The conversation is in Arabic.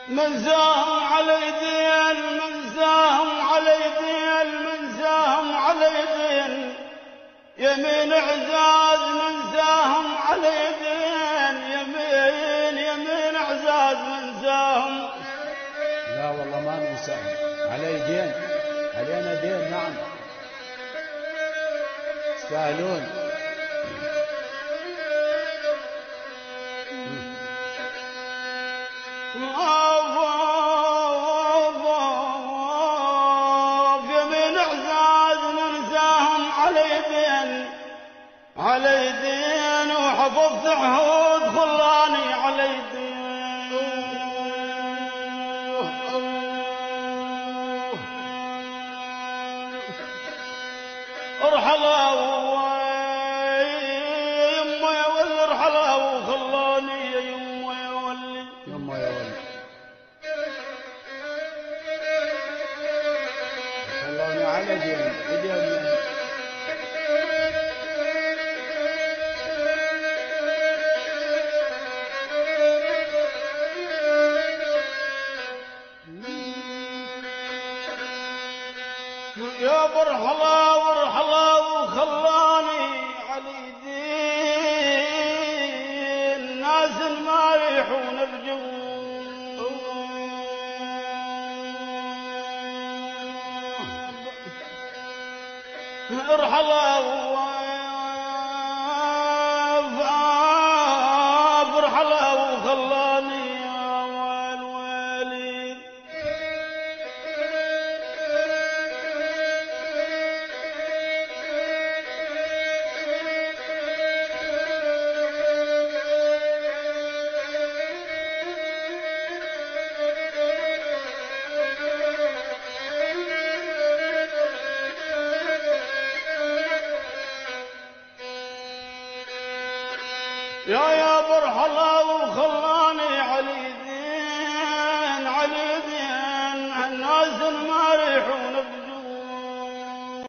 منزاهم على يدين منزاهم على يدين منزاهم على يدين يمين عزاز منزاهم على يدين يمين عزاز منزاهم. لا والله ما ننساهم على يدين علينا دين. نعم يستاهلون. يمين عزاز منزاهم على يدين وحفظت عهود خلاني على يدين. ارحلوا يما يا ولي ارحلوا وخلاني يا يما يا ولي يما يا ولي خلوني على دين بدين. يا برحلا ورحلا وخلاني على يدين ناس ما يحون بجوب. ارحلا برحلا وخلاني يا ويلي. يا برحلا وخلاني